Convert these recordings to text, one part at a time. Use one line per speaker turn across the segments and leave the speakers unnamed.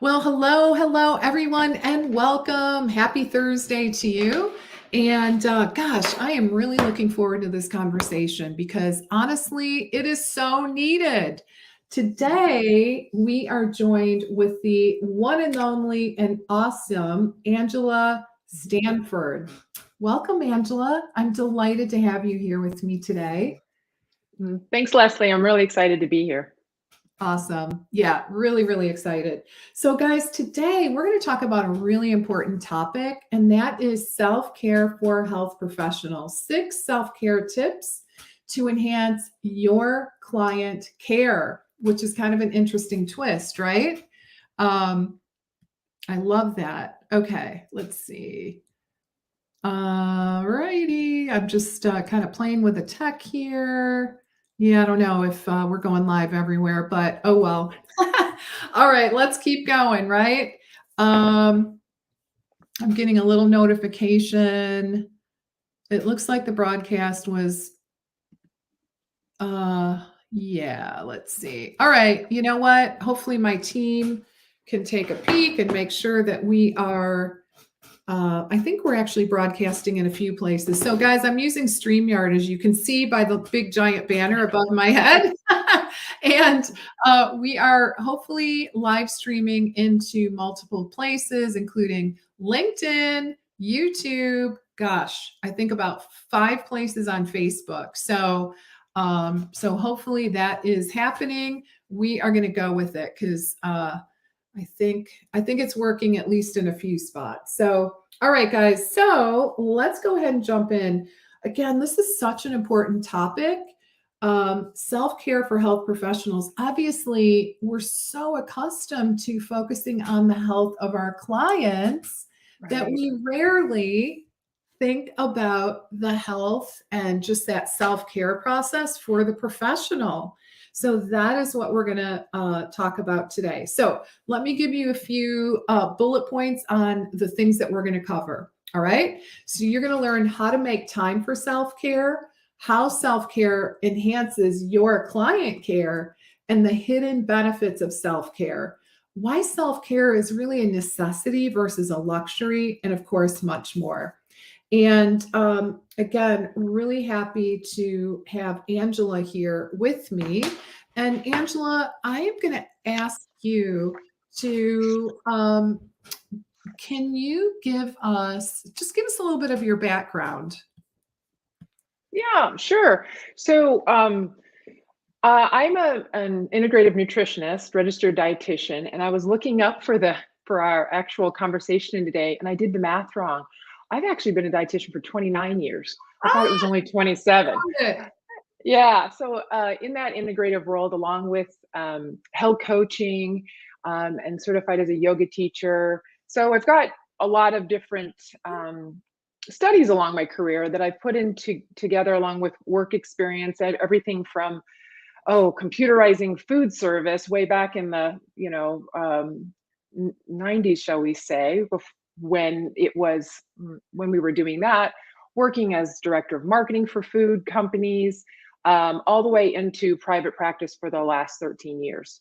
Well, hello, everyone, and welcome. Happy Thursday to you. And gosh, I am really looking forward to this conversation because honestly, it is so needed. Today, we are joined with the one and only and awesome Angela Stanford. Welcome, Angela. I'm delighted to have you here with me today.
Thanks, Leslie. I'm really excited to be here.
Awesome. Yeah, really excited. So, guys, today we're going to talk about a really important topic, and that is self care for health professionals. 6 self care tips to enhance your client care, which is kind of an interesting twist, right? I love that. Okay, let's see. All righty. I'm just kind of playing with the tech here. Yeah, I don't know if we're going live everywhere, but oh well. All right, let's keep going, right? I'm getting a little notification. It looks like the broadcast was, yeah, let's see. All right, you know what? Hopefully my team can take a peek and make sure that we are I think we're actually broadcasting in a few places. So, guys, I'm using StreamYard, as you can see by the big giant banner above my head. And we are hopefully live streaming into multiple places, including LinkedIn, YouTube. Gosh, I think about 5 places on Facebook. So hopefully that is happening. We are going to go with it because I think it's working at least in a few spots. So, all right, guys. So let's go ahead and jump in. Again, this is such an important topic. Self-care for health professionals. Obviously, we're so accustomed to focusing on the health of our clients that we rarely think about the health and just that self-care process for the professional. So that is what we're going to talk about today. So let me give you a few bullet points on the things that we're going to cover. All right. So you're going to learn how to make time for self-care, how self-care enhances your client care, and the hidden benefits of self-care, why self-care is really a necessity versus a luxury, and of course, much more. And again, really happy to have Angela here with me. And Angela, I am going to ask you to, can you give us a little bit of your background?
Yeah, sure. So I'm an integrative nutritionist, registered dietitian, and I was looking up for our actual conversation today, and I did the math wrong. I've actually been a dietitian for 29 years. I thought it was only 27. Yeah. So in that integrative world, along with health coaching and certified as a yoga teacher. So I've got a lot of different studies along my career that I've put together along with work experience and everything from, computerizing food service way back in the, 90s, shall we say, when we were doing that, working as director of marketing for food companies, all the way into private practice for the last 13 years.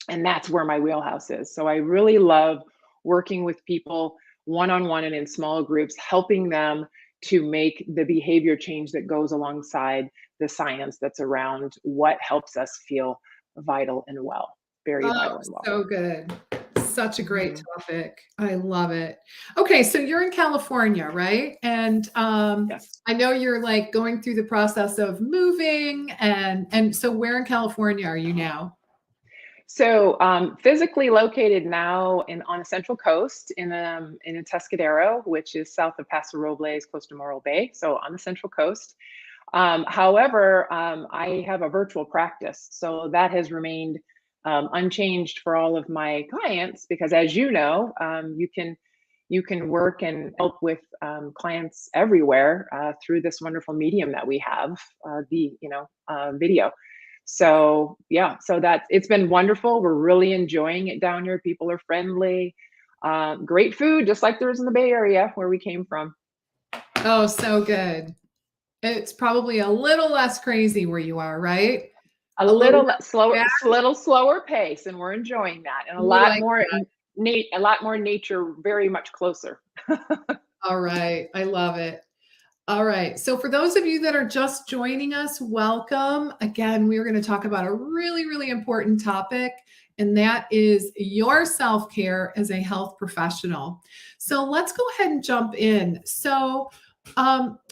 And that's where my wheelhouse is. So I really love working with people one-on-one and in small groups, helping them to make the behavior change that goes alongside the science that's around what helps us feel vital and well. Very vital and well.
So good. Such a great topic. I love it. Okay, so you're in California, right? And
Yes.
I know you're like going through the process of moving, and so where in California are you now?
So physically located now on the Central Coast in a Tuscadero, which is south of Paso Robles, close to Morro Bay. So on the Central Coast. However, I have a virtual practice, so that has remained unchanged for all of my clients because, as you know, you can work and help with clients everywhere through this wonderful medium that we have, video. So yeah, so it's been wonderful. We're really enjoying it down here. People are friendly, great food, just like there is in the Bay Area where we came from.
Oh, so good. It's probably a little less crazy where you are, right?
A little slower pace, and we're enjoying that, and a lot more a lot more nature, very much closer.
All right. I love it. All right. So, for those of you that are just joining us, welcome. Again, we're going to talk about a really, really important topic, and that is your self care as a health professional. So, let's go ahead and jump in. So,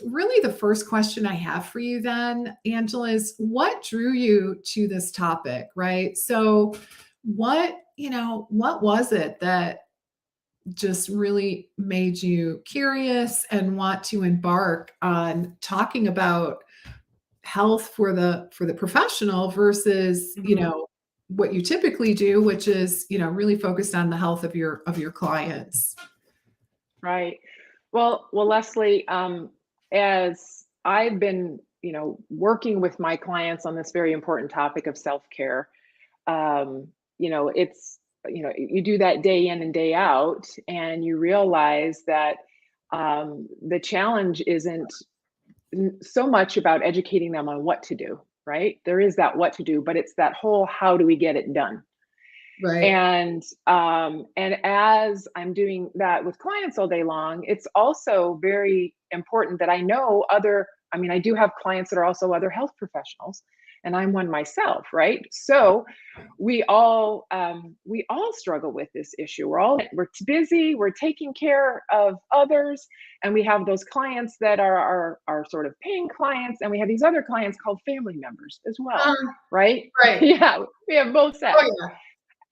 really, the first question I have for you, then, Angela, is what drew you to this topic, right? So, what was it that just really made you curious and want to embark on talking about health for the professional versus
Mhm.
what you typically do, which is really focused on the health of your clients.
Right. Well, Leslie, as I've been, working with my clients on this very important topic of self-care, um, it's, you do that day in and day out, and you realize that the challenge isn't so much about educating them on what to do, right? There is that what to do, but it's that whole how do we get it done?
Right.
And as I'm doing that with clients all day long, it's also very important that I know other, I mean, I do have clients that are also other health professionals, and I'm one myself, right? So we all struggle with this issue. We're busy, we're taking care of others, and we have those clients that are our sort of paying clients, and we have these other clients called family members as well,
Um,
right?
right.
Yeah, we have both
Oh
sets.
yeah.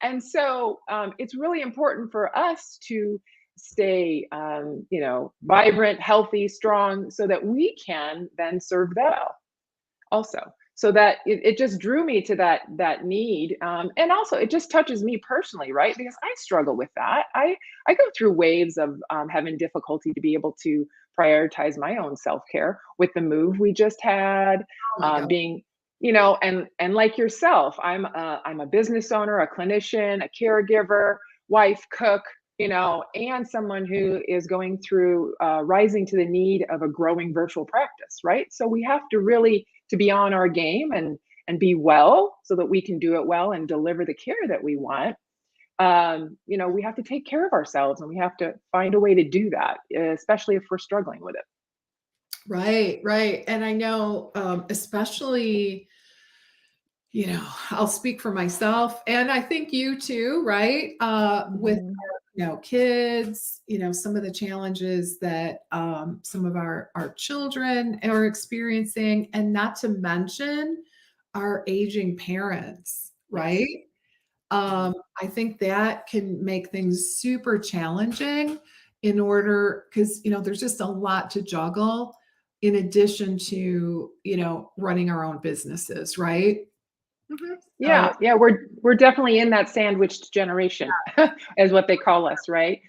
And so it's really important for us to stay, vibrant, healthy, strong, so that we can then serve them well also. So that it just drew me to that need, and also it just touches me personally, right? Because I struggle with that. I go through waves of having difficulty to be able to prioritize my own self care with the move we just had,
Oh my God.
being and like yourself, I'm a business owner, a clinician, a caregiver, wife, cook, and someone who is going through rising to the need of a growing virtual practice, right? So we have to really to be on our game and be well so that we can do it well and deliver the care that we want. We have to take care of ourselves, and we have to find a way to do that, especially if we're struggling with it.
Right, right. And I know, especially, I'll speak for myself and I think you too, right? With
Mhm.
kids, some of the challenges that some of our children are experiencing, and not to mention our aging parents, right?
Yes. Mhm.
I think that can make things super challenging in order because there's just a lot to juggle in addition to running our own businesses, right?
Mhm.
So,
Yeah, we're definitely in that sandwiched generation, is what they call us, right?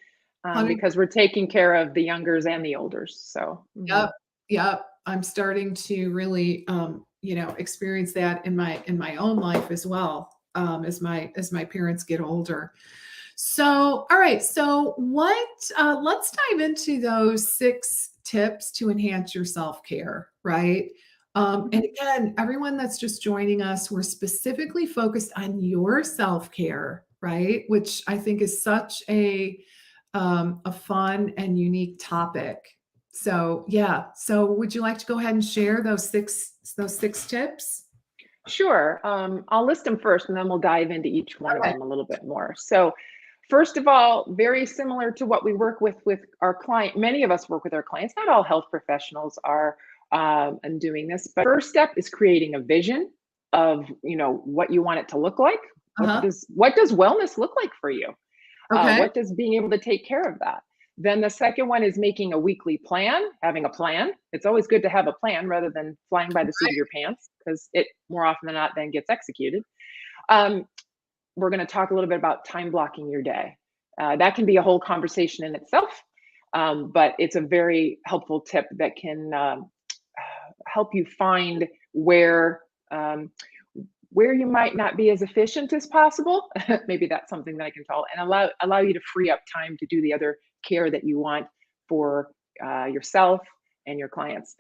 Because we're taking care of the youngers and the olders. So,
yep, yep. I'm starting to really, experience that in my own life as well, as my parents get older. So, all right. So, let's dive into those 6 tips to enhance your self care, right? And
mhm.
again, everyone that's just joining us, we're specifically focused on your self care, right? Which I think is such a fun and unique topic. So, yeah. So, would you like to go ahead and share those six tips?
Sure. I'll list them first, and then we'll dive into each one of
Okay.
them a little bit more. So, first of all, very similar to what we work with our client. Many of us work with our clients. Not all health professionals are and doing this, but first step is creating a vision of what you want it to look like.
Uh-huh.
What does wellness look like for you?
Okay.
What does being able to take care of that? Then the second one is making a weekly plan, having a plan. It's always good to have a plan rather than flying by the seat of your pants, because it more often than not then gets executed. Um, we're going to talk a little bit about time blocking your day. That can be a whole conversation in itself, but it's a very helpful tip that can help you find um, where you might not be as efficient as possible. Maybe that's something that I can tell, and allow you to free up time to do the other care that you want for yourself and your clients.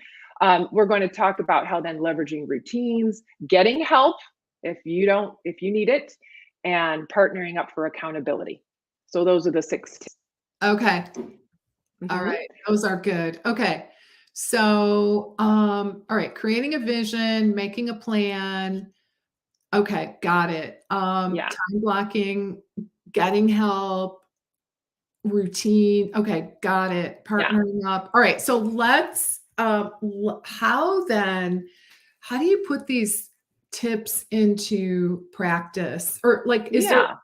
We're going to talk about how then leveraging routines, getting help if you need it, and partnering up for accountability. So those are the 6 tips.
Okay. All
Mhm.
right. Those are good. Okay. So, all right, creating a vision, making a plan. Okay, got it.
Yeah.
Time blocking, getting help, routine. Okay, got it.
Yeah.
Partnering up. All right. So let's how do you put these tips into practice? Or like is there
Yeah.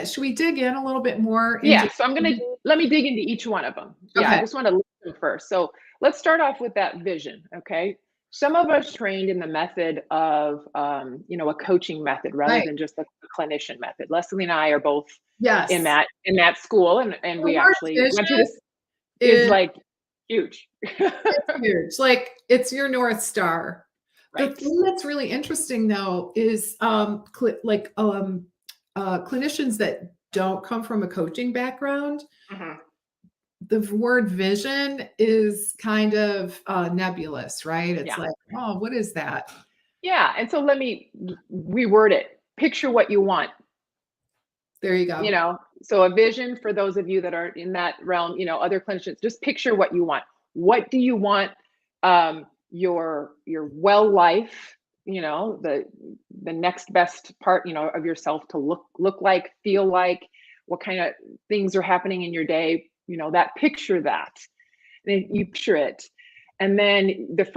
should we dig in a little bit more into
Yeah, so let me dig into each one of them. Yeah, I
Okay.
just want to list them first. So let's start off with that vision, okay? Some of us trained in the method of, a coaching method rather
Right.
than just a clinician method. Leslie and I are both in
Yes.
that school, and
The
we
word
actually went through
vision
this. Is
is
like huge.
huge. Like it's your North Star. The
Right.
thing that's really interesting though is clinicians that don't come from a coaching background,
Mhm.
the word vision is kind of nebulous, right? It's
Yeah.
like, oh, what is that?
Yeah, and so let me reword it. Picture what you want.
There you go.
So a vision for those of you that are in that realm, other clinicians, just picture what you want. What do you want your well life, the next best part, of yourself to look like, feel like, what kind of things are happening in your day, that picture that. And you picture it. And then that's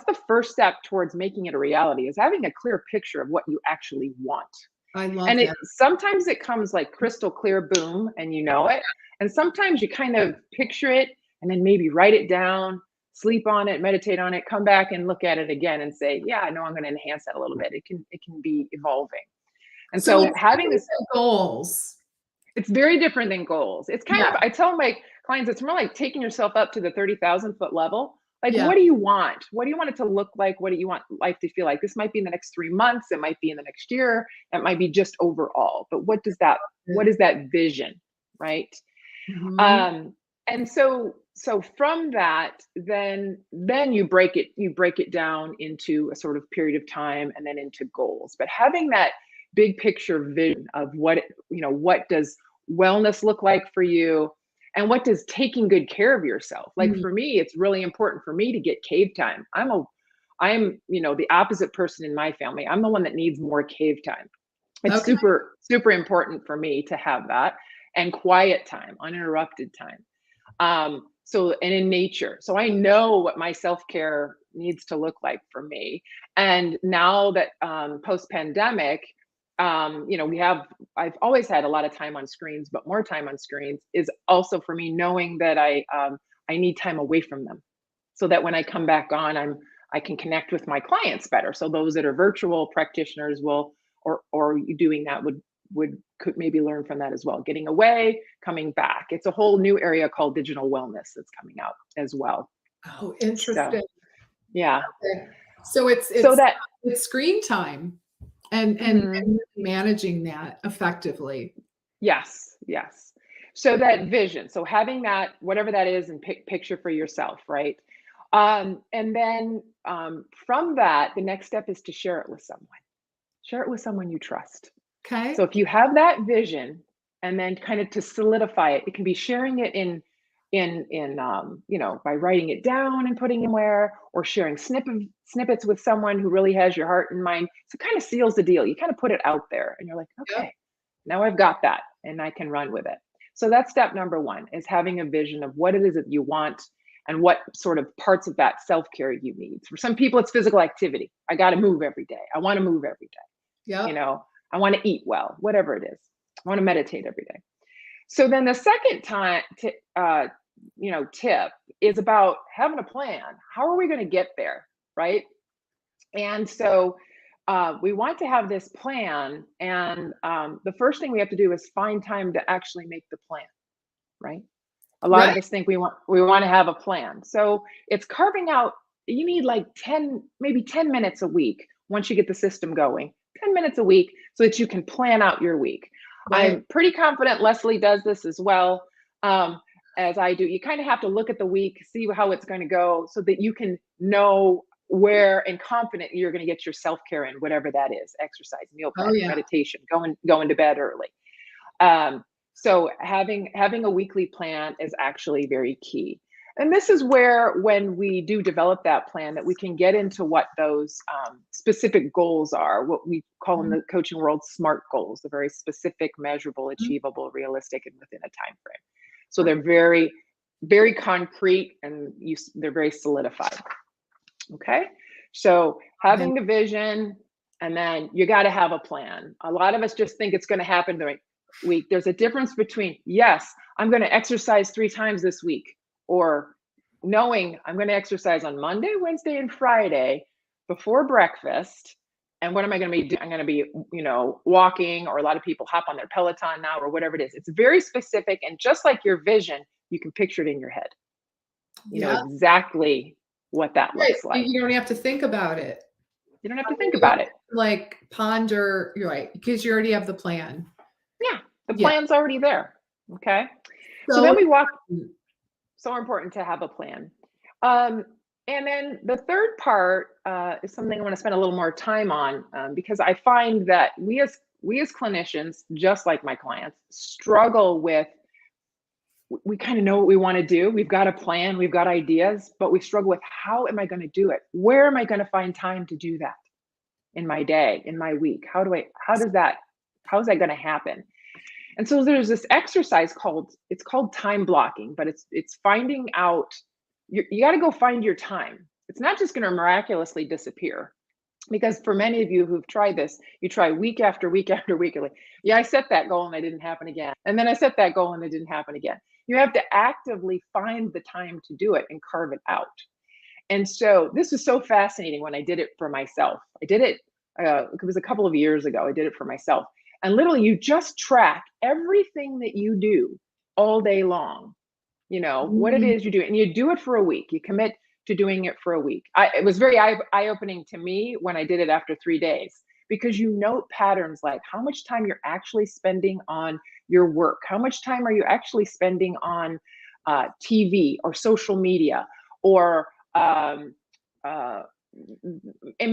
the first step towards making it a reality, is having a clear picture of what you actually want.
I
And
love
it
that.
sometimes it comes like crystal clear, boom, and you know it. And sometimes you kind of picture it and then maybe write it down, sleep on it, meditate on it, come back and look at it again and say, yeah, I know I'm going to enhance that a little bit. It can be evolving. And
So
so
it's
having
different
this,
than goals.
it's very different than goals. It's kind
Yeah.
of, I tell my clients, it's more like taking yourself up to the 30,000-foot level. Like,
Yeah.
what do you want? What do you want it to look like? What do you want life to feel like? This might be in the next 3 months. It might be in the next year. It might be just overall. But what is that vision? Right.
Mhm.
Um, and so from that, then you break it down into a sort of period of time and then into goals. But having that big picture vision of what does wellness look like for you, and what does taking good care of yourself. Like
Mm.
for me, it's really important for me to get cave time. I'm the opposite person in my family. I'm the one that needs more cave time. It's
Okay.
super, super important for me to have that, and quiet time, uninterrupted time. And in nature. So I know what my self-care needs to look like for me. And now that post-pandemic, I've always had a lot of time on screens, but more time on screens is also for me knowing that I need time away from them, so that when I come back on, I can connect with my clients better. So those that are virtual practitioners will, or doing that could maybe learn from that as well. Getting away, coming back. It's a whole new area called digital wellness that's coming out as well.
Oh,
So
interesting.
yeah.
Okay. So it's
So
it's
that
it's screen time and
mhm.
managing that effectively.
Yes, yes. So that vision, so having that, whatever that is, and picture for yourself, right? And then from that, the next step is to share it with someone. Share it with someone you trust. So
Okay.
if you have that vision, and then kind of to solidify it, it can be sharing it by writing it down and putting it somewhere, or sharing snippets with someone who really has your heart and mind. So it kind of seals the deal. You kind of put it out there and you're like,
Yep.
okay, now I've got that and I can run with it. So that's step number one, is having a vision of what it is that you want and what sort of parts of that self-care you need. For some people, it's physical activity. I got to move every day. I want to move every day. You
Yep.
know, I want to eat well, whatever it is. I want to meditate every day. So then the second tip is about having a plan. How are we going to get there, right? And so we want to have this plan, and the first thing we have to do is find time to actually make the plan, right? A lot
Right.
of us think we want to have a plan. So it's carving out. You need like 10, maybe 10 minutes a week once you get the system going. 10 minutes a week so that you can plan out your week.
Right.
I'm pretty confident Leslie does this as well, as I do. You kind of have to look at the week, see how it's going to go, so that you can know where and confident you're going to get your self-care in, whatever that is: exercise, meal
Oh
prep,
yeah.
meditation, going to bed early. Um, So having a weekly plan is actually very key. And this is where, when we do develop that plan, that we can get into what those specific goals are, what we call in the coaching world SMART goals, the very specific, measurable, achievable, realistic, and within a time frame. So they're very, very concrete, and they're very solidified. Okay, so having the vision, and then you got to have a plan. A lot of us just think it's going to happen during week. There's a difference between, yes, I'm going to exercise 3 times this week, or knowing I'm going to exercise on Monday, Wednesday, and Friday before breakfast. And what am I going to be doing? I'm going to be, walking, or a lot of people hop on their Peloton now, or whatever it is. It's very specific. And just like your vision, you can picture it in your head. You know exactly what that looks like.
You don't have to think about it.
You don't have to think about it.
Like ponder, you're right, because you already have the plan.
Yeah, the plan's already there. Okay. So then we so important to have a plan. And then the third part is something I want to spend a little more time on, because I find that we as clinicians, just like my clients, struggle with, we kind of know what we want to do. We've got a plan, we've got ideas, but we struggle with, how am I going to do it? Where am I going to find time to do that in my day, in my week? How is that going to happen? And so there's this exercise called time blocking, but it's finding out, you got to go find your time. It's not just going to miraculously disappear. Because for many of you who've tried this, you try week after week after week. You're like, yeah, I set that goal and it didn't happen again. And then I set that goal and it didn't happen again. You have to actively find the time to do it and carve it out. And so this was so fascinating when I did it for myself. I did it, it was a couple of years ago. I did it for myself. And literally, you just track everything that you do all day long, what it is you do. And you do it for a week. You commit to doing it for a week. It was very eye-opening to me when I did it after 3 days, because you note patterns like how much time you're actually spending on your work, how much time are you actually spending on TV or social media, or in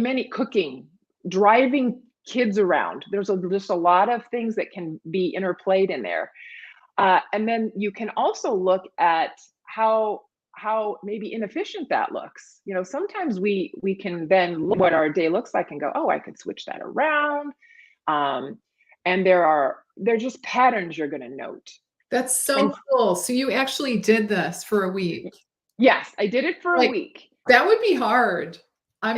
many cooking, driving kids around. There's just a lot of things that can be interplayed in there. And then you can also look at how maybe inefficient that looks. Sometimes we can then look at what our day looks like and go, oh, I could switch that around. And they're just patterns you're going to note.
That's so cool. So you actually did this for a week?
Yes, I did it for a week.
That would be hard. I'm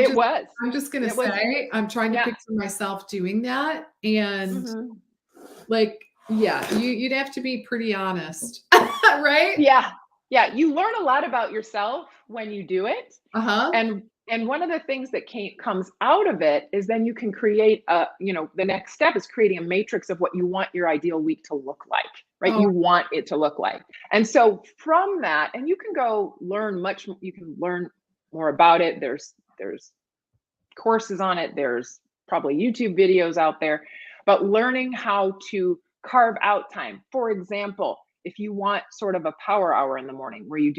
just going to say, I'm trying to picture myself doing that. And you'd have to be pretty honest, right?
Yeah, you learn a lot about yourself when you do it. And one of the things that comes out of it is then you can create the next step is creating a matrix of what you want your ideal week to look like, right? You want it to look like. And so from that, and you can go you can learn more about it. There's courses on it. There's probably YouTube videos out there, but learning how to carve out time. For example, if you want sort of a power hour in the morning where you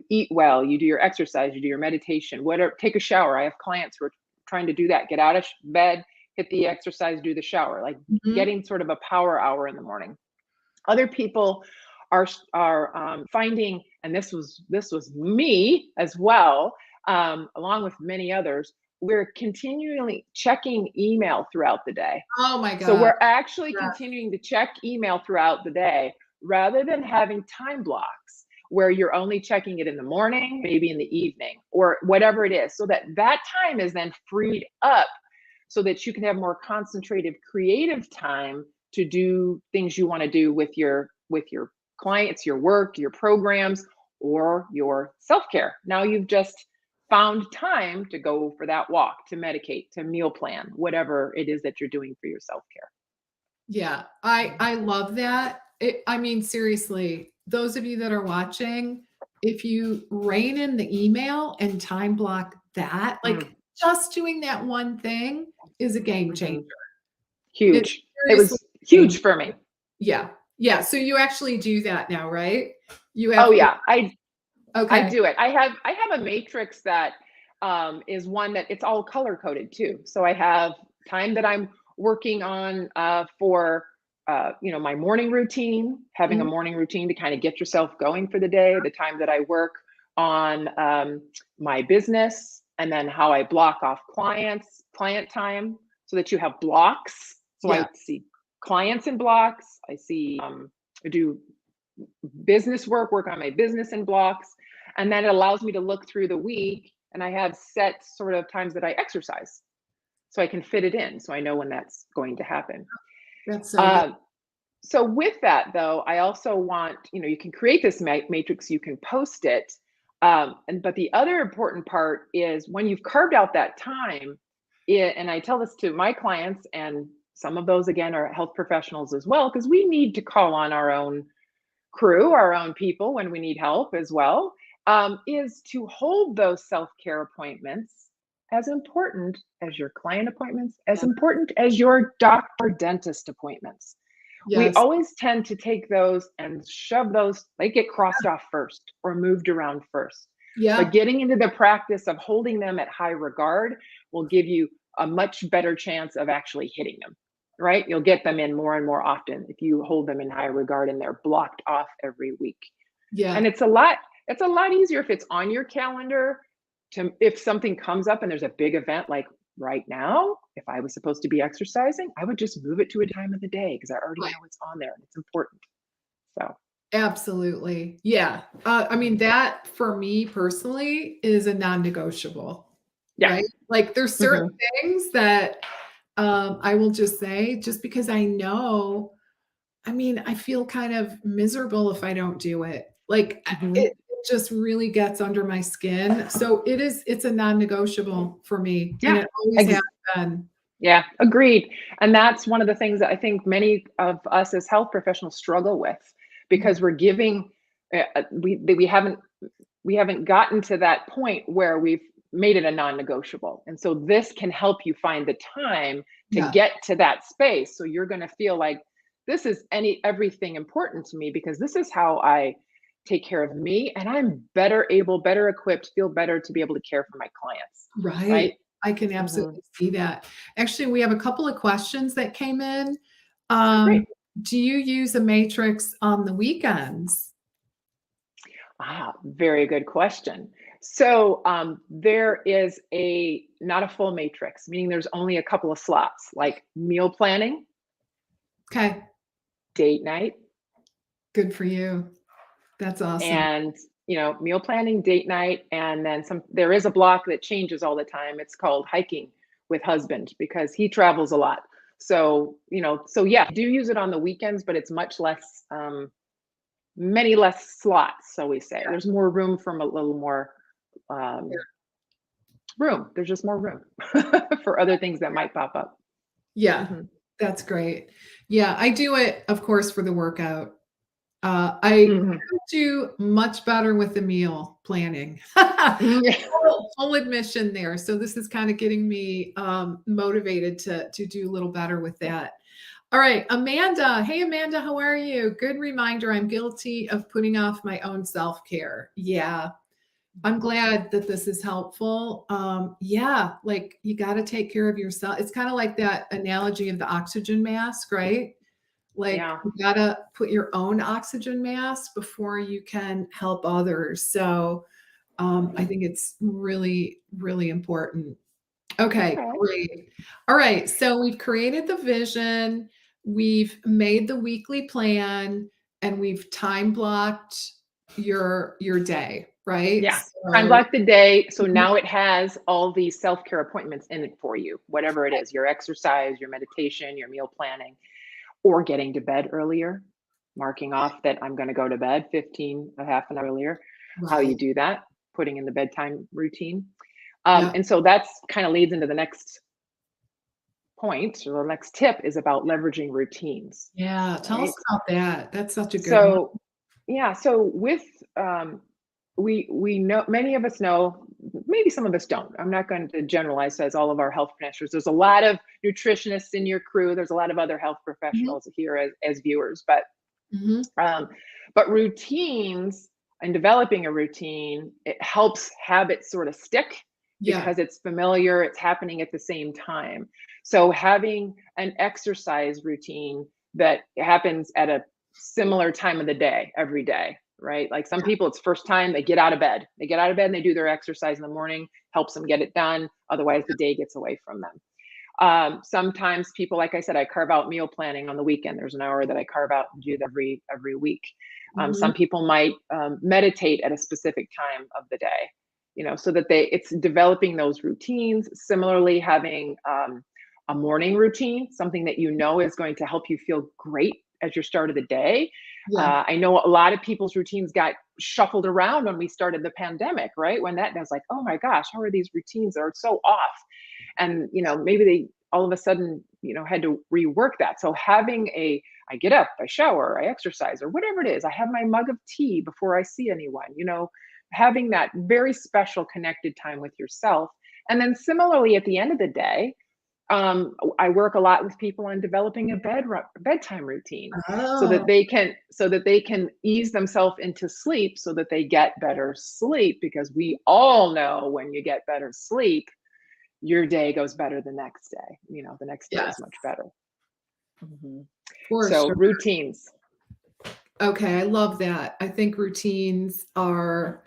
eat well, you do your exercise, you do your meditation, whatever, take a shower. I have clients who are trying to do that, get out of bed, hit the exercise, do the shower, like getting sort of a power hour in the morning. Other people are finding, and this was me as well, along with many others, we're continually checking email throughout the day.
Oh my God.
So we're actually continuing to check email throughout the day, rather than having time blocks where you're only checking it in the morning, maybe in the evening, or whatever it is, so that time is then freed up so that you can have more concentrated creative time to do things you want to do with your clients, your work, your programs, or your self-care. Now you've just found time to go for that walk, to medicate, to meal plan, whatever it is that you're doing for your self-care.
Yeah, I love that. Seriously, those of you that are watching, if you rein in the email and time block that, just doing that one thing is a game changer.
Huge. It was huge for me.
Yeah. Yeah. So you actually do that now, right?
I do it. I have a matrix that is one that it's all color coded too. So I have time that I'm working on for my morning routine, having a
Mhm.
morning routine to kind of get yourself going for the day, the time that I work on my business, and then how I block off client time so that you have blocks. So
Yeah.
I see clients in blocks. I do business work on my business in blocks. And then it allows me to look through the week, and I have set sort of times that I exercise so I can fit it in so I know when that's going to happen.
That's so good.
Uh, so with that though, I also want, you can create this matrix, you can post it. But the other important part is when you've carved out that time, and I tell this to my clients, and some of those again are health professionals as well, because we need to call on our own crew, our own people when we need help as well, is to hold those self-care appointments as important as your client appointments, as
Yeah.
important as your doctor dentist appointments. We
Yes.
always tend to take those and shove those, they get crossed off first or moved around first. But
Yeah.
getting into the practice of holding them at high regard will give you a much better chance of actually hitting them, right? You'll get them in more and more often if you hold them in high regard and they're blocked off every week.
Yeah.
And it's a lot easier if it's on your calendar to, if something comes up and there's a big event like right now, if I was supposed to be exercising, I would just move it to a time of the day because I already
Right.
know it's on there and it's important. So,
Absolutely. Yeah. I mean, that for me personally is a non-negotiable,
yeah.
right? Like there's certain
Hmm.
things that I will just say just because I know, I mean, I feel kind of miserable if I don't do it. Like
Hmm.
it just really gets under my skin. So it's a non-negotiable for me. And
Yeah.
it always has
Ex-
been.
yeah. Agreed. And that's one of the things that I think many of us as health professionals struggle with
Mhm.
because we're giving, we haven't gotten to that point where we've made it a non-negotiable. And so this can help you find the time to
Yeah.
get to that space. So you're going to feel like this is everything important to me because this is how I take care of me and I'm better equipped, feel better to be able to care for my clients.
Right.
Right?
I can
Hmm.
absolutely see that. Actually, we have a couple of questions that came in.
Great.
Do you use a matrix on the weekends?
Very good question. So there is not a full matrix, meaning there's only a couple of slots, like meal planning,
Okay,
date night,
good for you. That's awesome.
and meal planning, date night, and then some. There is a block that changes all the time. It's called hiking with husband because he travels a lot. So yeah, I do use it on the weekends, but it's much less, many less slots. So we say there's more room from a little more um, room. There's just more room for other things that might pop up.
Yeah,
Mhm.
that's great. Yeah, I do it, of course, for the workout. I
Mhm.
do much better with the meal planning.
Yeah.
Full admission there. So this is kind of getting me motivated to do a little better with that. All right, Amanda. Hey, Amanda, how are you? Good reminder. I'm guilty of putting off my own self care. Yeah, I'm glad that this is helpful. Yeah, like you got to take care of yourself. It's kind of like that analogy of the oxygen mask, right? Like
Yeah.
you gotta put your own oxygen mask before you can help others. So I think it's really, really important. Okay,
Okay.
great. All right, so we've created the vision, we've made the weekly plan, and we've time blocked your day, right?
Yeah. Time
So
block the day. So
mhm,
now it has all these self care appointments in it for you, whatever it is, your exercise, your meditation, your meal planning, or getting to bed earlier, marking off that I'm going to go to bed 15, a half an hour earlier. How
right.
you do that, putting in the bedtime routine.
Yeah.
And so that's kind of leads into the next point, or the next tip is about leveraging routines,
Yeah. Tell us
right?
about that. That's such a good one.
So, yeah, so with we know, many of us know, maybe some of us don't. I'm not going to generalize as all of our health professionals. There's a lot of nutritionists in your crew. There's a lot of other health
Mhm,
professionals here as viewers, but
mhm.
um, routines and developing a routine, it helps habits sort of stick
Yeah.
because it's familiar, it's happening at the same time. So having an exercise routine that happens at a similar time of the day every day, right? Like some people, it's first time they get out of bed. They get out of bed and they do their exercise in the morning, helps them get it done. Otherwise, the day gets away from them. Sometimes people, like I said, I carve out meal planning on the weekend. There's an hour that I carve out and do it every week.
Mhm.
Some people might meditate at a specific time of the day, so that it's developing those routines. Similarly, having a morning routine, something that is going to help you feel great as your start of the day.
Yeah.
I know a lot of people's routines got shuffled around when we started the pandemic, right? When that was like, oh my gosh, how are these routines are so off? And maybe they all of a sudden had to rework that. So I get up, I shower, I exercise, or whatever it is, I have my mug of tea before I see anyone, having that very special connected time with yourself. And then similarly at the end of the day, I work a lot with people on developing a bedtime routine, so
Oh,
that they can ease themselves into sleep, so that they get better sleep, because we all know when you get better sleep, your day goes better the next day. The next day
yes,
is much better. Mhm.
for
So
sure.
routines.
Okay, I love that. I think routines are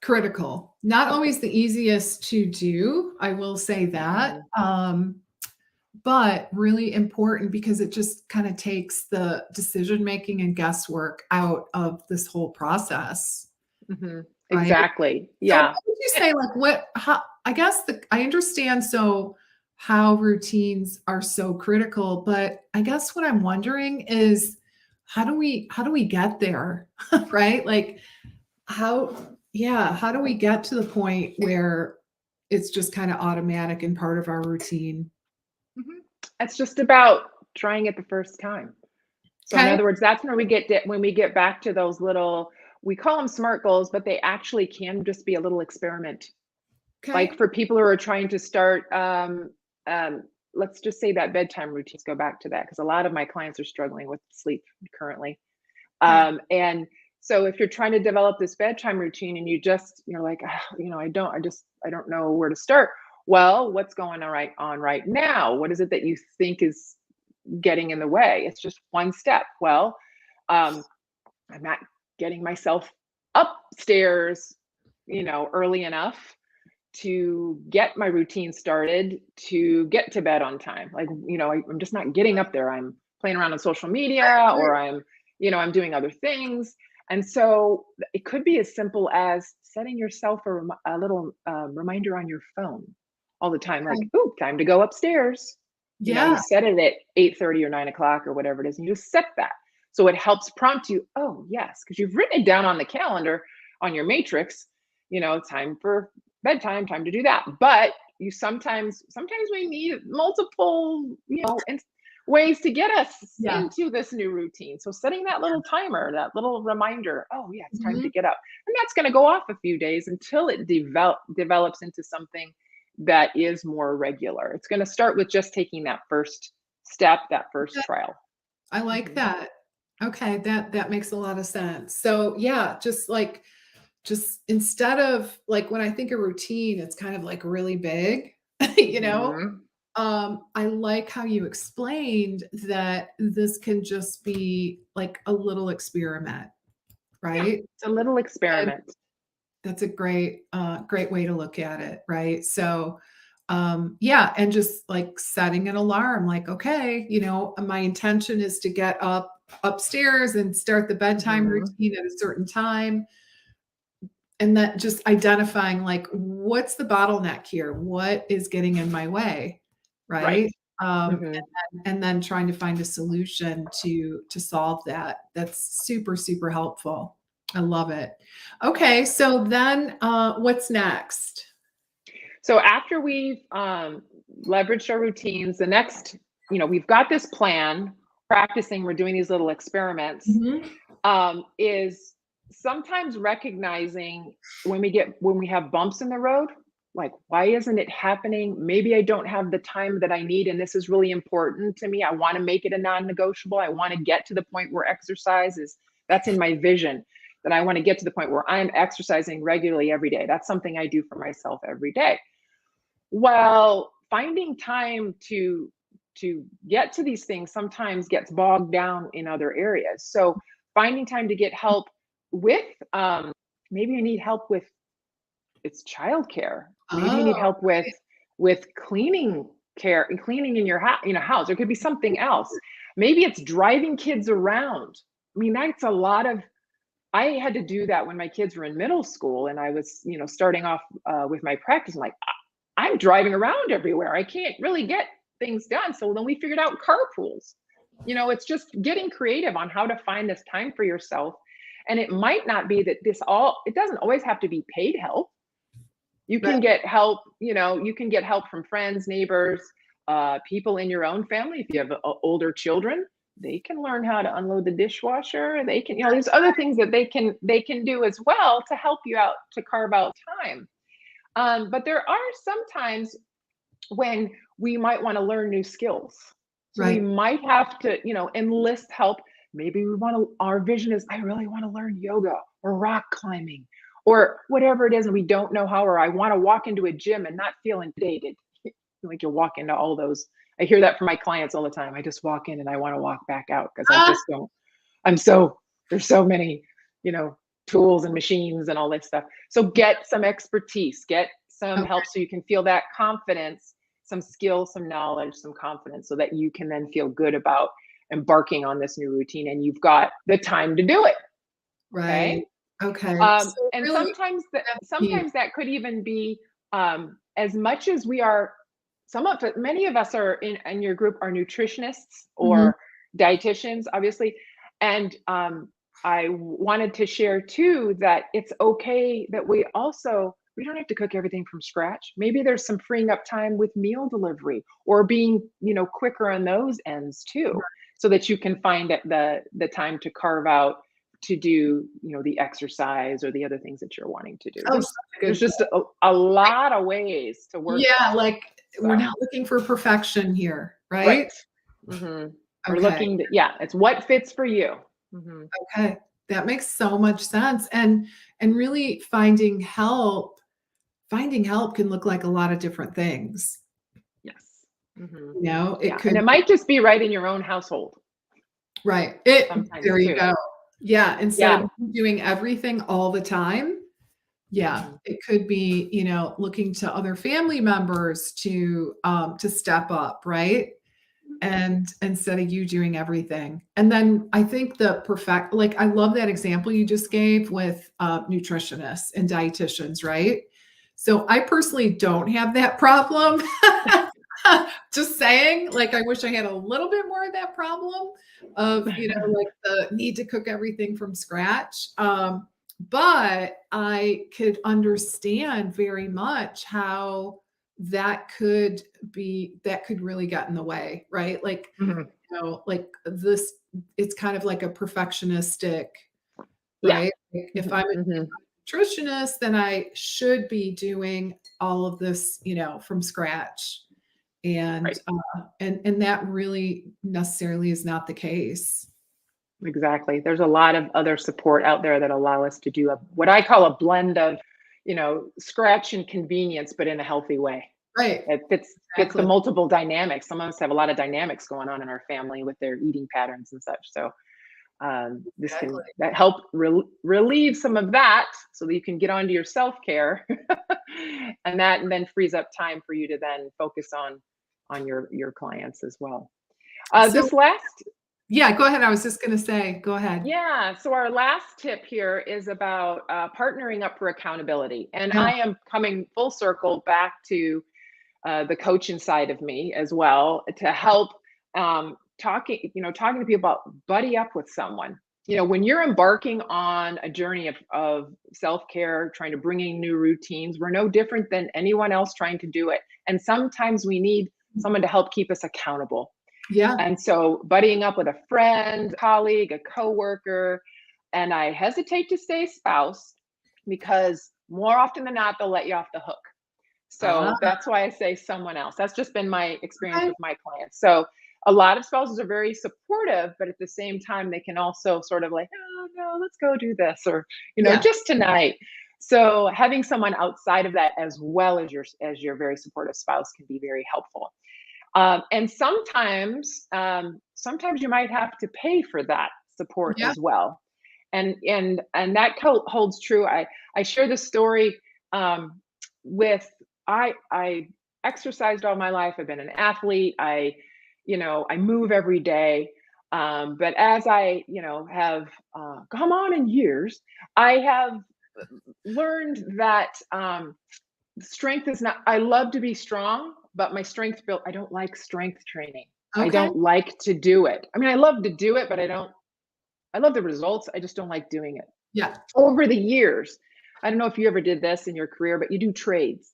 critical. Not always the easiest to do, I will say that,
Mhm.
but really important because it just kind of takes the decision making and guesswork out of this whole process,
Mhm.
right?
Exactly.
So what
Yeah.
would you say, like how I guess I understand how routines are so critical, but I guess what I'm wondering is how do we get there? Right? Like how yeah, how do we get to the point where it's just kind of automatic and part of our routine?
Mhm. It's just about trying it the first time. So in
Okay.
other words, that's when we get back to those little, we call them SMART goals, but they actually can just be a little experiment. Like
Okay.
for people who are trying to start, um, let's just say that bedtime routines, go back to that, because a lot of my clients are struggling with sleep currently.
Okay.
And so if you're trying to develop this bedtime routine and you're like, "Ah, I don't know where to start." Well, what's going on right now? What is it that you think is getting in the way? It's just one step. Well, um, I'm not getting myself upstairs, early enough to get my routine started to get to bed on time. Like, I'm just not getting up there. I'm playing around on social media,
Right.
or I'm doing other things. And so it could be as simple as setting yourself a little reminder on your phone all the time, like,
Okay.
"Ooh, time to go upstairs." You
Yeah.
set it at 8:30 or 9 o'clock or whatever it is, and you just set that. So it helps prompt you, oh, yes, because you've written it down on the calendar on your matrix, time for bedtime, time to do that. But you sometimes we need multiple, ways to get us
Yeah.
into this new routine. So setting that little timer, that little reminder, oh yeah, it's time to
Mhm.
get up. And that's going to go off a few days until it develops into something that is more regular. It's going to start with just taking that first step, that first trial.
I like
Mhm.
that. Okay, that makes a lot of sense. So, yeah, just instead of like when I think of routine, it's kind of like really big, you know?
Mhm.
I like how you explained that this can just be like a little experiment,
Yeah,
right?
it's a little
And
experiment.
that's a great way to look at it, right? So, yeah, and just like setting an alarm, like, okay, my intention is to get upstairs and start the bedtime
Mhm.
routine at a certain time. And that just identifying like what's the bottleneck here? What is getting in my way?
Right.
Right?
Mhm.
And then trying to find a solution to solve that. That's super, super helpful. I love it. Okay, so then what's next?
So after we've leveraged our routines, the next, we've got this plan, practicing, we're doing these little experiments,
Mhm.
is sometimes recognizing when we have bumps in the road, like, why isn't it happening? Maybe I don't have the time that I need, and this is really important to me. I want to make it a non-negotiable. I want to get to the point where exercise is, that's in my vision, that I want to get to the point where I'm exercising regularly every day. That's something I do for myself every day. Well, finding time to to get to these things sometimes gets bogged down in other areas. So finding time to get help with, maybe you need help with, it's childcare. Maybe you
Oh,
need help with cleaning care and cleaning in your house. It could be something else. Maybe it's driving kids around. I mean, that's a lot of. I had to do that when my kids were in middle school, and I was, starting off with my practice. I'm like, I'm driving around everywhere. I can't really get things done. So then we figured out carpools. It's just getting creative on how to find this time for yourself. And it might not be that it doesn't always have to be paid help. You
but
can get help, you can get help from friends, neighbors, people in your own family. If you have older children, they can learn how to unload the dishwasher. They can, there's other things that they can do as well to help you out to carve out time. But there are some times when we might want to learn new skills. So we
right.
might have to, enlist help. Maybe our vision is, I really want to learn yoga or rock climbing or whatever it is, and we don't know how, or I want to walk into a gym and not feel intimidated. Like you walk into all those. I hear that from my clients all the time. I just walk in and I want to walk back out because I
Ah,
just don't. There's so many, tools and machines and all this stuff. So get some expertise, get some
okay.
help so you can feel that confidence, some skill, some knowledge, some confidence, so that you can then feel good about embarking on this new routine and you've got the time to do it.
Right.
Okay.
Okay. So
And
really, that's key.
sometimes that could even be, as much as many of us are in your group are nutritionists
Mhm.
or dietitians, obviously. And I wanted to share too that it's okay that we don't have to cook everything from scratch. Maybe there's some freeing up time with meal delivery or being, quicker on those ends too, so that you can find the time to carve out to do, the exercise or the other things that you're wanting to do.
Oh, such a
There's
good
just
point.
a lot of ways to work
Yeah,
this.
like we're
So,
not looking for perfection here,
right.
right?
We're
Okay.
looking to, yeah, it's what fits for you. Hmm.
Okay. That makes so much sense. And really finding help can look like a lot of different things.
Yes. Hmm.
It
Yeah. And
could
it might just be right in your own household
right.
sometimes
There you
too.
go. Yeah, instead
Yeah.
of doing everything all the time, yeah,
Hmm.
it could be, looking to other family members to step up, right? And instead of you doing everything. And then I think like I love that example you just gave with nutritionists and dietitians, right? So I personally don't have that problem. Just saying, like I wish I had a little bit more of that problem of, like the need to cook everything from scratch. But I could understand very much how that could really get in the way, right? Like,
Hmm.
like this, it's kind of like a perfectionistic,
Yeah.
right? Like if
Hmm.
I'm a
Hmm.
nutritionist, then I should be doing all of this, from scratch. And
Right.
and that really necessarily is not the case.
Exactly. There's a lot of other support out there that allow us to do what I call a blend of, scratch and convenience, but in a healthy way.
Right.
It fits the
Exactly.
multiple dynamics. Some of us have a lot of dynamics going on in our family with their eating patterns and such. So this can
Exactly.
that help relieve some of that, so that you can get onto your self-care, and then frees up time for you to then focus on your clients as well.
So
This last
yeah, go ahead. I was just gonna say, go ahead.
Yeah. So our last tip here is about partnering up for accountability. And
Yeah.
I am coming full circle back to the coaching side of me as well to help talking to people about buddy up with someone. When you're embarking on a journey of self-care, trying to bring in new routines, we're no different than anyone else trying to do it. And sometimes we need someone to help keep us accountable.
Yeah.
And so buddying up with a friend, colleague, a coworker, and I hesitate to say spouse because more often than not, they'll let you off the hook.
Ah,
So that's why I say someone else. That's just been my experience
okay.
with my clients. So a lot of spouses are very supportive, but at the same time, they can also sort of like, oh no, let's go do this, or
Yeah.
just tonight. So having someone outside of that, as well as your very supportive spouse, can be very helpful. And sometimes you might have to pay for that support
Yeah.
as well. And that holds true. I share this story um, with I exercised all my life. I've been an athlete. I move every day. But as I have come on in years, I have learned that strength is not. I love to be strong, but my strength built. I don't like strength training. I
Okay.
don't like to do it. I mean, I love to do it, but I don't. I love the results. I just don't like doing it.
Yeah.
Over the years, I don't know if you ever did this in your career, but you do trades.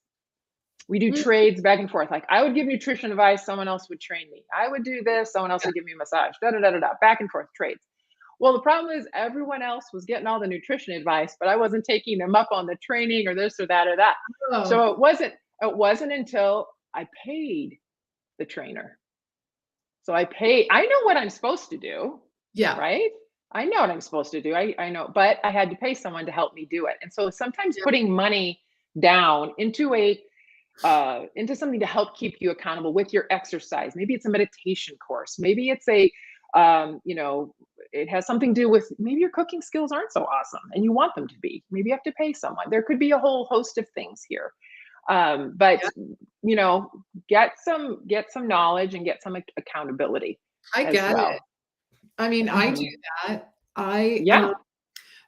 We do
Mm,
trades back and forth. Like I would give nutrition advice, someone else would train me. I would do this, someone else
yeah.
would give me a massage. Da da da da da. Back and forth trades. Well, the problem is everyone else was getting all the nutrition advice, but I wasn't taking them up on the training or this or that or that.
Oh,
So it wasn't until I paid the trainer. So I know what I'm supposed to do,
yeah.
right? I know what I'm supposed to do. I know, but I had to pay someone to help me do it. And so sometimes
Yeah.
putting money down into something to help keep you accountable with your exercise. Maybe it's a meditation course. Maybe it's it has something to do with maybe your cooking skills aren't so awesome and you want them to be. Maybe you have to pay someone. There could be a whole host of things here. But
Yeah.
you know, get some knowledge and get some accountability
I
as
get
well.
it. I mean, I do
Mhm.
that. I
Yeah.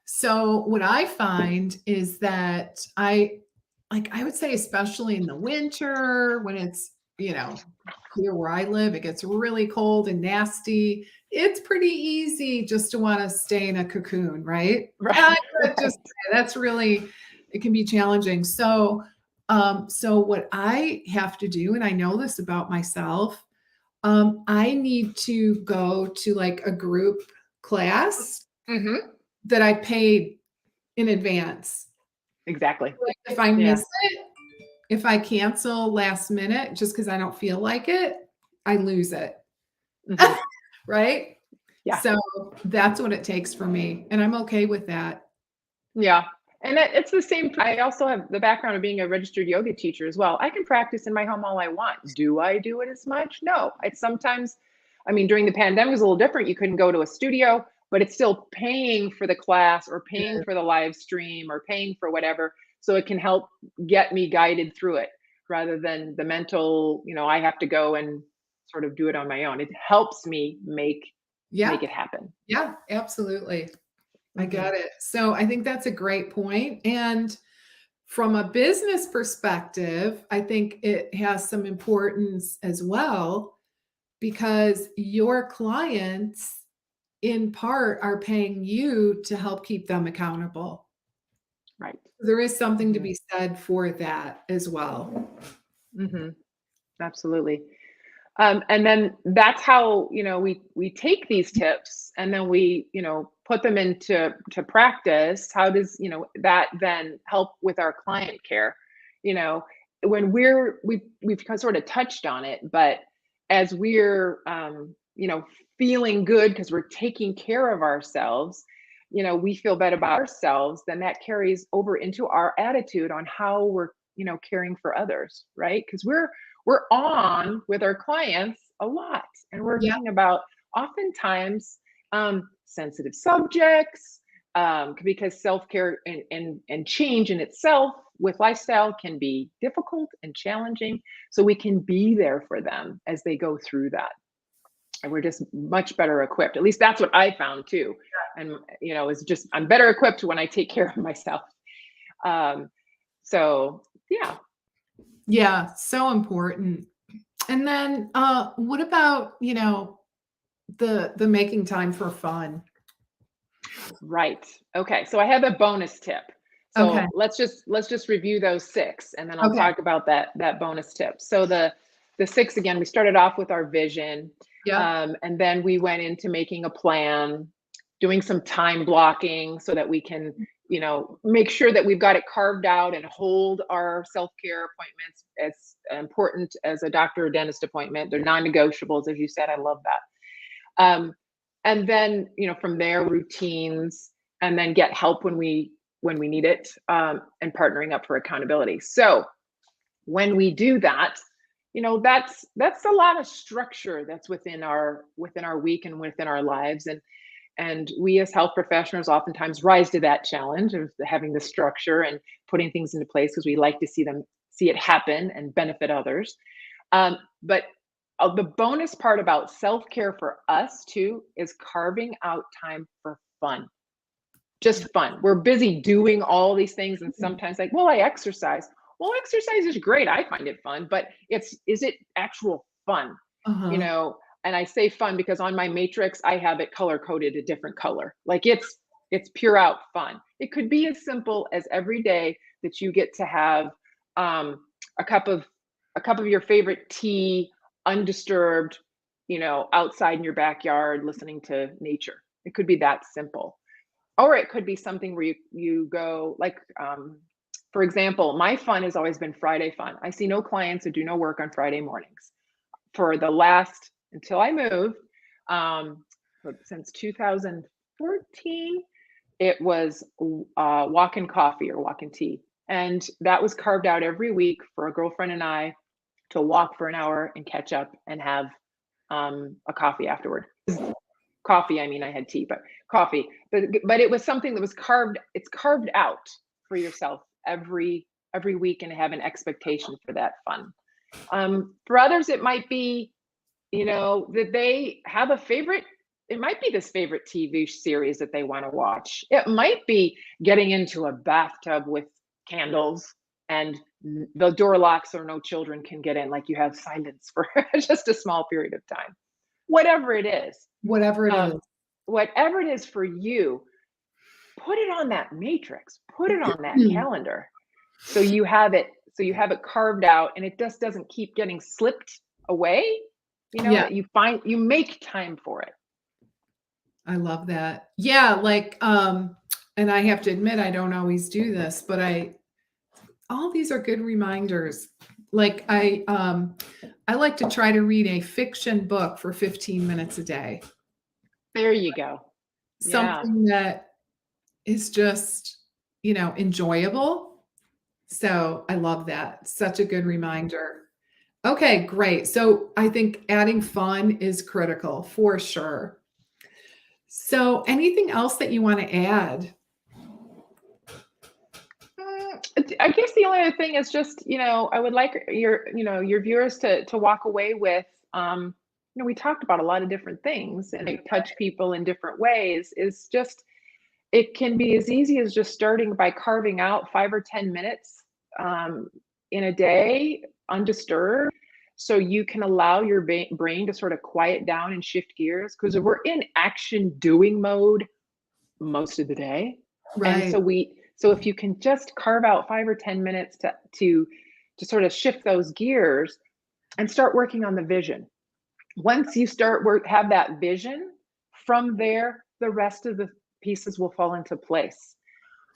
So what I find is that I would say, especially in the winter when it's, here where I live, it gets really cold and nasty. It's pretty easy just to want to stay in a cocoon, right?
Right.
I would just
Right.
say that's really, it can be challenging. So what I have to do, and I know this about myself, I need to go to like a group class
Hmm.
that I paid in advance.
Exactly.
Like, if I
Yeah.
miss it, if I cancel last minute just because I don't feel like it, I lose it,
Hmm.
right?
Yeah.
So, that's what it takes for me, and I'm okay with that.
Yeah. And it's the same. I also have the background of being a registered yoga teacher as well. I can practice in my home all I want. Do I do it as much? No. It's sometimes, I mean, during the pandemic it was a little different. You couldn't go to a studio, but it's still paying for the class or paying
Yeah.
for the live stream or paying for whatever. So it can help get me guided through it rather than the mental, I have to go and sort of do it on my own. It helps me make
Yeah,
it happen.
yeah, absolutely. I
Hmm.
got it. So, I think that's a great point, and from a business perspective, I think it has some importance as well because your clients, in part, are paying you to help keep them accountable.
Right.
There is something to
Hmm.
be said for that as well.
Hmm. Absolutely. And then that's how we take these tips and then we put them into practice. How does that then help with our client care? You know, when we've sort of touched on it, but as we're feeling good because we're taking care of ourselves, we feel better about ourselves. Then that carries over into our attitude on how we're caring for others, right? Because we're on with our clients a lot and we're
Yeah,
talking about oftentimes sensitive subjects because self-care and change in itself with lifestyle can be difficult and challenging, so we can be there for them as they go through that, and we're just much better equipped. At least that's what I found too. And is just I'm better equipped when I take care of myself. um, so yeah.
yeah, so important. And then, what about, the making time for fun?
Right. Okay. So I have a bonus tip.
Okay,
So let's just review those six, and then I'll
okay,
talk about that bonus tip. So the six again, we started off with our vision,
yep,
and then we went into making a plan, doing some time blocking so that we can make sure that we've got it carved out and hold our self-care appointments as important as a doctor or dentist appointment. They're non-negotiables, as you said. I love that. And then from there, routines, and then get help when we need it, and partnering up for accountability. So when we do that, that's a lot of structure that's within our week and within our lives. And we as health professionals oftentimes rise to that challenge of having the structure and putting things into place because we like to see it happen and benefit others. But the bonus part about self-care for us too is carving out time for fun. Just fun. We're busy doing all these things, and sometimes like, well, I exercise. Well, exercise is great. I find it fun, but is it actual fun?
Uh-huh.
And I say fun because on my matrix, I have it color coded a different color. Like it's pure out fun. It could be as simple as every day that you get to have a cup of your favorite tea, undisturbed, outside in your backyard, listening to nature. It could be that simple. Or it could be something where you go like, for example, my fun has always been Friday fun. I see no clients who do no work on Friday mornings. For the last, until I moved, since 2014, it was walk-in coffee or walk-in tea. And that was carved out every week for a girlfriend and I to walk for an hour and catch up and have a coffee afterward. Coffee, I mean, I had tea, but coffee. But it was something that was carved out for yourself every week and have an expectation for that fun. For others, it might be, that they have a favorite. It might be this favorite TV series that they want to watch. It might be getting into a bathtub with candles and the door locks so no children can get in, like you have silence for just a small period of time. Whatever it is.
Whatever it is.
Whatever it is for you, put it on that matrix, put it on that calendar. So you have it carved out and it just doesn't keep getting slipped away, that you make time for it.
I love that. Yeah, like and I have to admit I don't always do this, but all these are good reminders. Like I like to try to read a fiction book for 15 minutes a day.
There you go.
Something that is just, enjoyable. So I love that. Such a good reminder. Okay, great. So I think adding fun is critical for sure. So anything else that you want to add?
I guess the only other thing is just, I would like your viewers to walk away with, we talked about a lot of different things and they touch people in different ways. Is just, it can be as easy as just starting by carving out 5 or 10 minutes in a day, undisturbed, so you can allow your brain to sort of quiet down and shift gears. Because we're in action doing mode most of the day,
Right.
and so if you can just carve out 5 or 10 minutes to sort of shift those gears and start working on the vision. Once you have that vision, from there, the rest of the pieces will fall into place.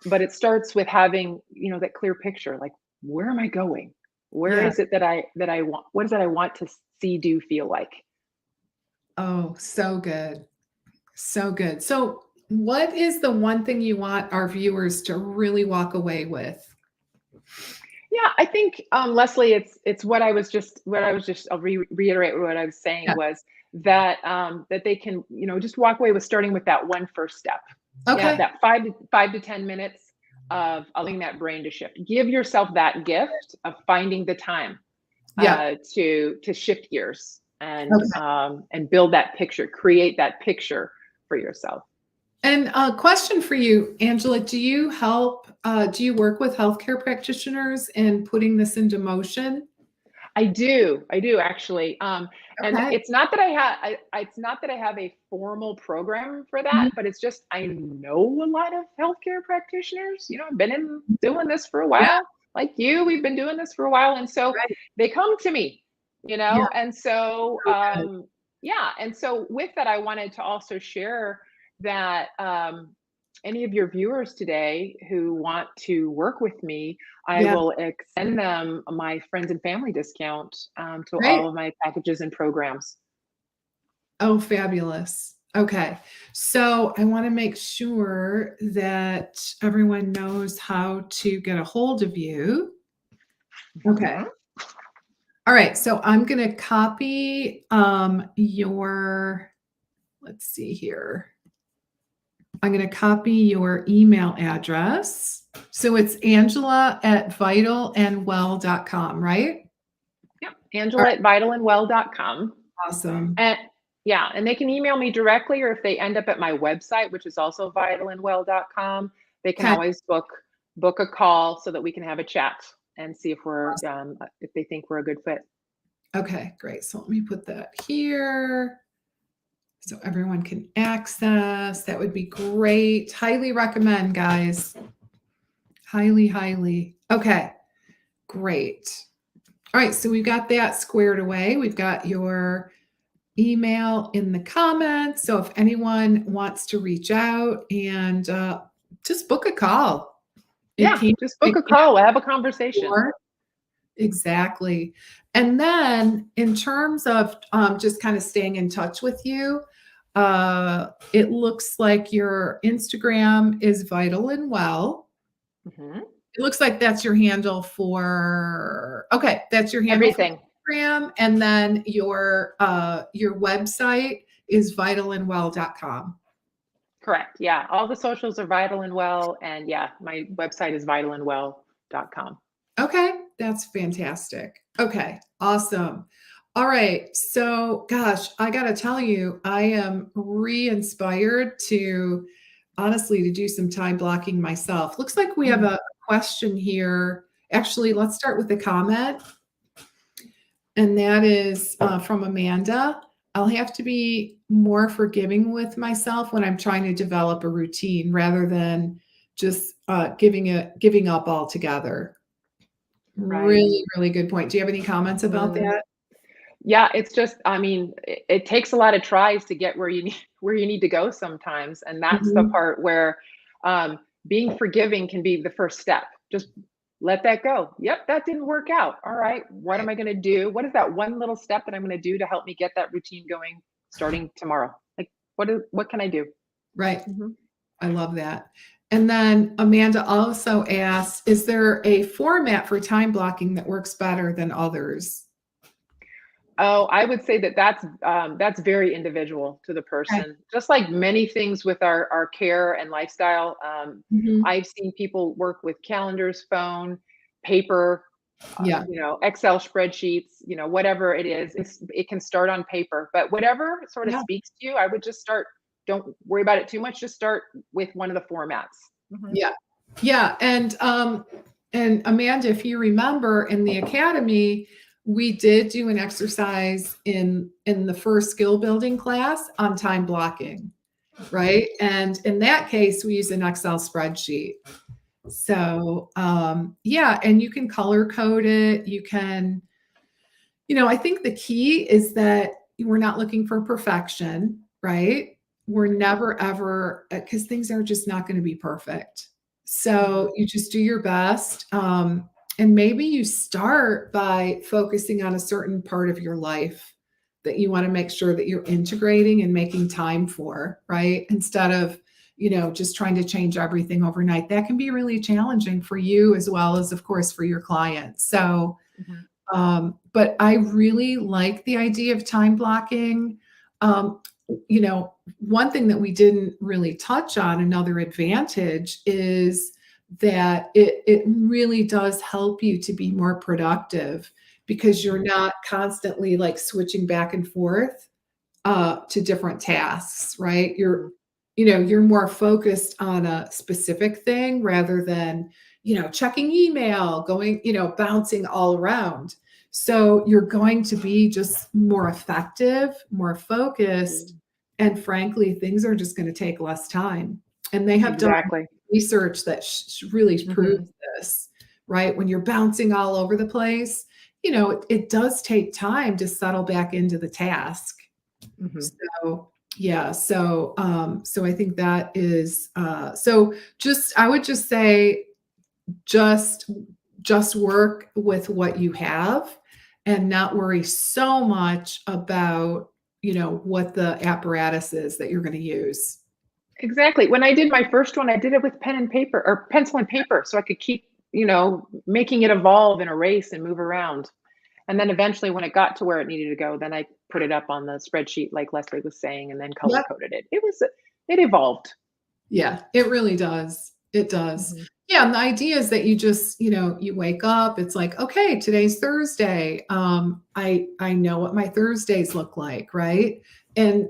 But it starts with having, that clear picture, like, where am I going? Where is it that I want? What is it I want to see, do, feel like?
Oh, so good. So good. So what is the one thing you want our viewers to really walk away with?
Yeah, I think, Lesli, it's what I was just, I'll reiterate what I was saying was that, that they can, just walk away with starting with that one first step.
Okay.
Yeah, that 5 to 10 minutes of allowing that brain to shift. Give yourself that gift of finding the time to shift gears and build that picture, create that picture for yourself.
And a question for you, Angela, do you work with healthcare practitioners in putting this into motion?
I do actually. And it's not that I have a formal program for that, but it's just, I know a lot of healthcare practitioners, I've been doing this for a while, like you, we've been doing this for a while. And so they come to me, and so, and so with that, I wanted to also share that, any of your viewers today who want to work with me, I will extend them my friends and family discount to all of my packages and programs.
Oh, fabulous. Okay. So I want to make sure that everyone knows how to get a hold of you. Okay. All right, so I'm gonna copy your, let's see here. I'm gonna copy your email address. So it's Angela at vitalandwell.com, right?
Yep.
All
Angela at vitalandwell.com.
right, awesome.
And yeah, and they can email me directly, or if they end up at my website, which is also vitalandwell.com, they can
Okay,
always book a call so that we can have a chat and see if they think we're a good fit.
okay, great. So let me put that here so everyone can access. That would be great. Highly recommend, guys. Highly, highly. Okay, great. All right, so we've got that squared away. We've got your email in the comments. So if anyone wants to reach out and just book a call, it
Yeah,
can't,
just
it
book a
can't
call. We'll have a
be
conversation.
more. Exactly. And then in terms of just kind of staying in touch with you, it looks like your Instagram is Vital and Well.
Mhm.
It looks like that's your handle for, okay, that's your handle for
Everything.
Instagram, and then your website is vitalandwell.com.
Correct. Yeah. All the socials are Vital and Well. And yeah, my website is vitalandwell.com.
Okay, that's fantastic. Okay, awesome. All right. So, gosh, I got to tell you, I am re-inspired to honestly to do some time blocking myself. Looks like we have
Mm.
a question here. Actually, let's start with the comment. And that is from Amanda. I'll have to be more forgiving with myself when I'm trying to develop a routine rather than just giving up altogether.
Right.
Really, really good point. Do you have any comments about
Mm.
that?
Yeah, it's just, I mean, it takes a lot of tries to get where you need where you need to go sometimes, and that's the
Mhm.
part where being forgiving can be the first step. Just let that go. Yep, that didn't work out. All right, what am
Right,
I going to do? What is that one little step that I'm going to do to help me get that routine going starting tomorrow? Like, what can I do?
right.
Mhm.
I love that. And then Amanda also asks, is there a format for time blocking that works better than others?
Oh, I would say that that's very individual to the
Okay.
person. Just like many things with our care and lifestyle,
Mhm.
I've seen people work with calendars, phone, paper,
Yeah.
Excel spreadsheets, whatever it is. It can start on paper, but whatever sort of
Yeah.
speaks to you, I would just start. Don't worry about it too much. Just start with one of the formats. Mhm.
Yeah. Yeah. And Amanda, if you remember in the academy, we did do an exercise in the first skill building class on time blocking, right? And in that case, we use an Excel spreadsheet. So yeah, and you can color code it. You can, I think the key is that we're not looking for perfection, right? We're never ever, because things are just not going to be perfect.
Mhm.
So you just do your best. And maybe you start by focusing on a certain part of your life that you want to make sure that you're integrating and making time for, right? Instead of, just trying to change everything overnight. That can be really challenging for you as well as, of course, for your clients. So,
Mhm.
but I really like the idea of time blocking. Um, One thing that we didn't really touch on, another advantage is that it really does help you to be more productive because you're
Mhm.
not constantly like switching back and forth to different tasks, right?
Mhm.
You're more focused on a specific thing rather than, checking email, going, bouncing all around. So you're going to be just more effective, more focused,
Mhm.
and frankly, things are just going to take less time. And they have done
Exactly.
research that really proves
Mhm.
this, right? When you're bouncing all over the place, it does take time to settle back into the task.
Mhm.
So yeah, so I think that is so just I would just say just just work with what you have and not worry so much about, what the apparatus is that you're going to use.
Exactly. When I did my first one, I did it with pen and paper or pencil and paper so I could keep, making it evolve and erase and move around. And then eventually when it got to where it needed to go, then I put it up on the spreadsheet like Leslie was saying, and then color
Yep.
coded it. It evolved.
Yeah, it really does. It does.
Mhm.
Yeah, and the idea is that you just, you wake up, it's like, okay, today's Thursday. I know what my Thursdays look like, right? And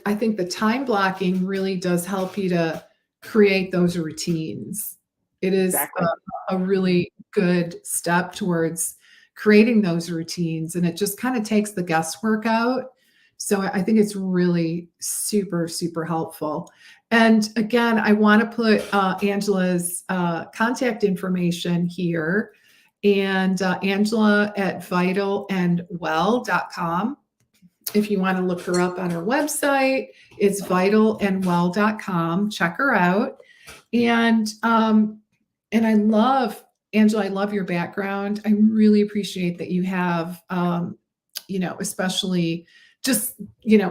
I think the time blocking really does help you to create those routines. It is
Exactly.
a really good step towards creating those routines, and it just kind of takes the guesswork out. So I think it's really super, super helpful. And again, I want to put Angela's contact information here, and Angela at vitalandwell.com. If you want to look her up on her website, it's vitalandwell.com. Check her out. And I love, Angela, I love your background. I really appreciate that you have, especially just,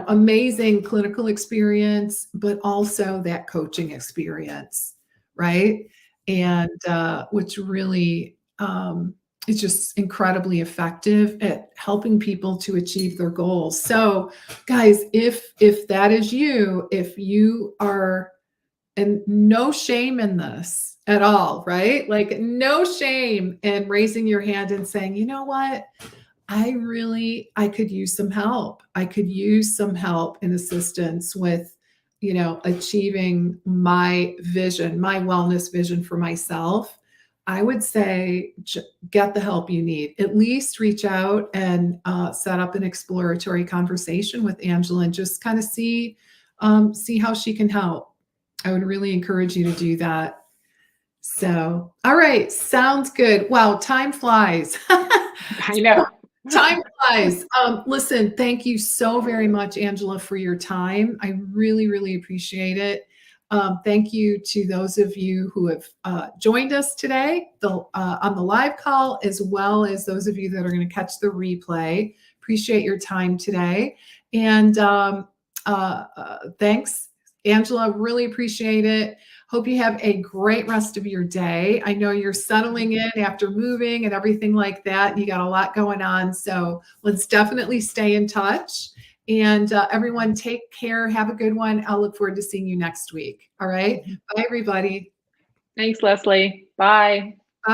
amazing clinical experience, but also that coaching experience, right? And which really is just incredibly effective at helping people to achieve their goals. So, guys, if that is you, if you are, and no shame in this at all, right? Like no shame in raising your hand and saying, you know what? I could use some help. I could use some help and assistance with, achieving my vision, my wellness vision for myself. I would say get the help you need. At least reach out and set up an exploratory conversation with Angela and just kind of see how she can help. I would really encourage you to do that. So, all right, sounds good. Wow, time flies.
I know.
Time flies. Listen, thank you so very much, Angela, for your time. I really, really appreciate it. Thank you to those of you who have joined us today on the live call, as well as those of you that are going to catch the replay. Appreciate your time today. And thanks, Angela. Really appreciate it. Hope you have a great rest of your day. I know you're settling in after moving and everything like that. You got a lot going on. So let's definitely stay in touch. And everyone, take care. Have a good one. I'll look forward to seeing you next week. All right. Bye, everybody.
Thanks, Leslie. Bye.